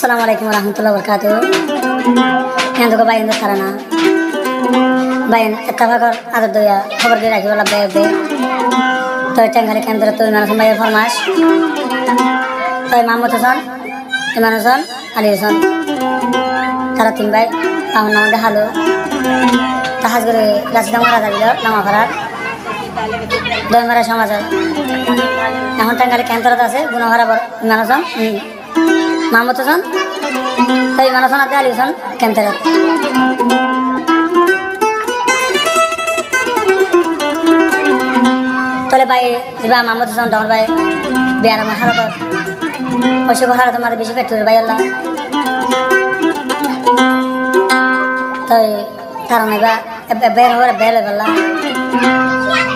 Assalamualaikum warahmatullahi wabarakatuh. Yang tuh bayin tuh karena bayin etafakor ada tuh ya kabar dia lagi wala bayi tuh. Tuh cengkali kan tuh mana sama bayi formas. Tuh mamu tuh son, gimana son, Ali son. Taruh timbay, tahun tahun dah halu. Tahas guru lasi dong marah tadi loh, nama farar. Doi marah sama saya. Yang cengkali kan tuh sih, guna hara ber, gimana son? Mamu tuh son, tapi mana son ada Ali son, kenteret. Tole bayi, jiba mamu tuh son dong bayi, biar mah hara ber, osy ko hara tuh marah bisi ketur bayi Allah. Tapi taruh nih ba, bayar hara bayar Allah,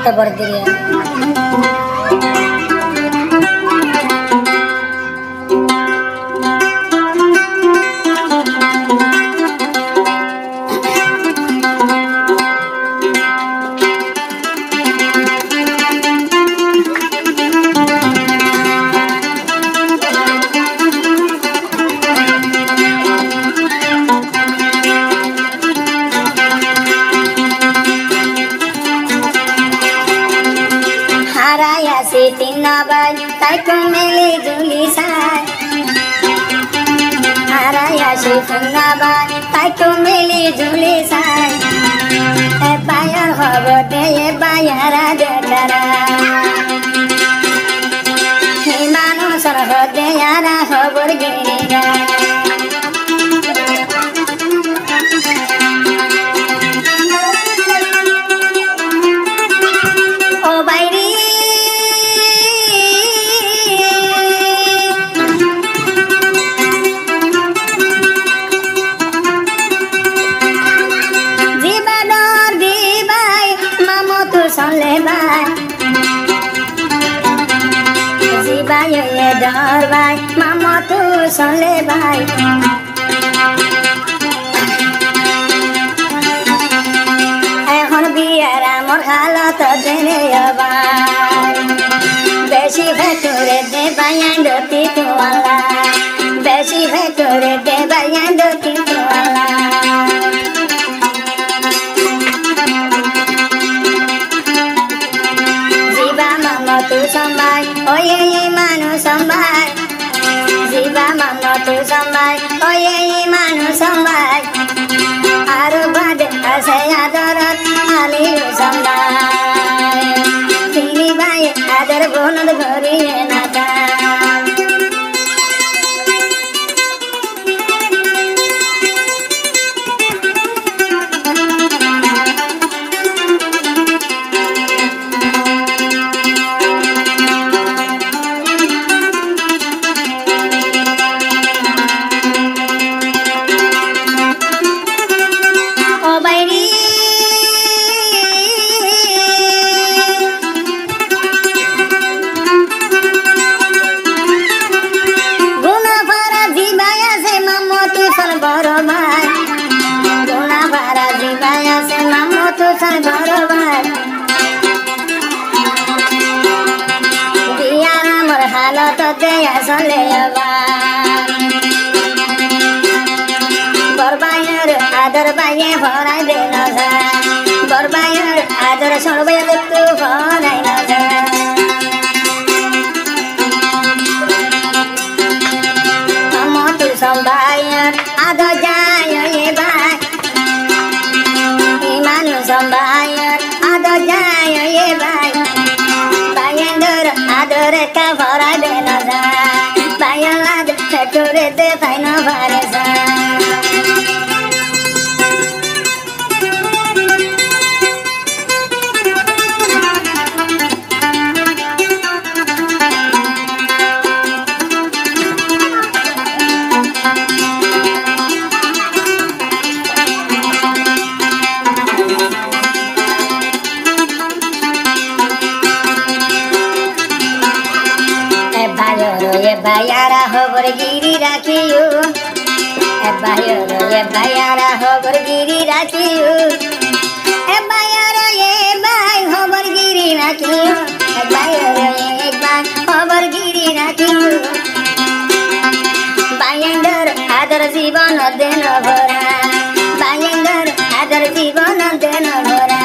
tuh berdiri. Tinabai, tai kumeli julisai. Araya si tinabai, tai kumeli julisai. Bayar hobo de bayar adara. Himanu sarho de yara hobor gira. Oh bairi. Dar bay, mama tu sonle bay. Ehon biara mor halat dene bay. Beshi bheture de bayan doti tuala. Beshi bheture de bayan doti tuala. Jiba mama tu sambay, oye manu sambay. Jiba mama tu sambay, oye manu sambay. Aru bade asaya darat ali sambay. Tini bay adar bonad gori nata. Berbayar adar bayar horai denosa. Berbayar adar sorbayar itu horai denosa. Kamu tu sambayar adar jaya ye bay. Iman sambayar adar jaya ye bay. Bayar adar ka horai denosa. Bayar adar keture de paina varesa. Bayara hobor giri rakhiyo. Bayara hobor giri rakhiyo. Bayara ye bay hobor giri rakhiyo. Bayara ye bay hobor giri rakhiyo. Bayandar आदर जीवन then भरा बायेंदर आदर जीवन then भरा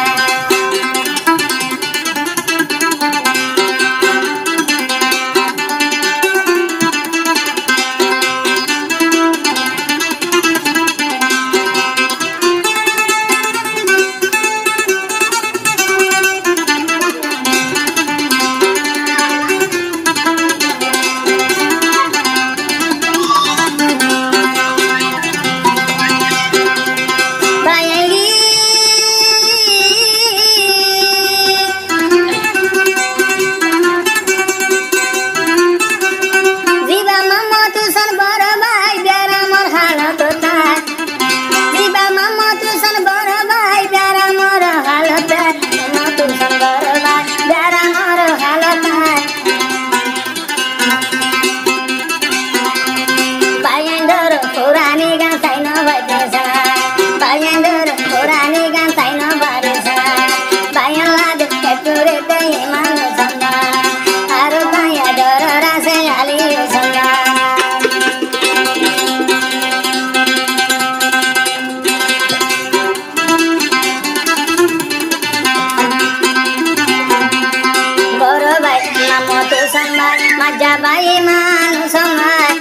माझ्या by मानू समाय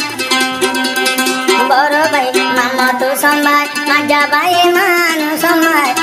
बरो बाई मामा तू समाय माझ्या बाई मानू समाय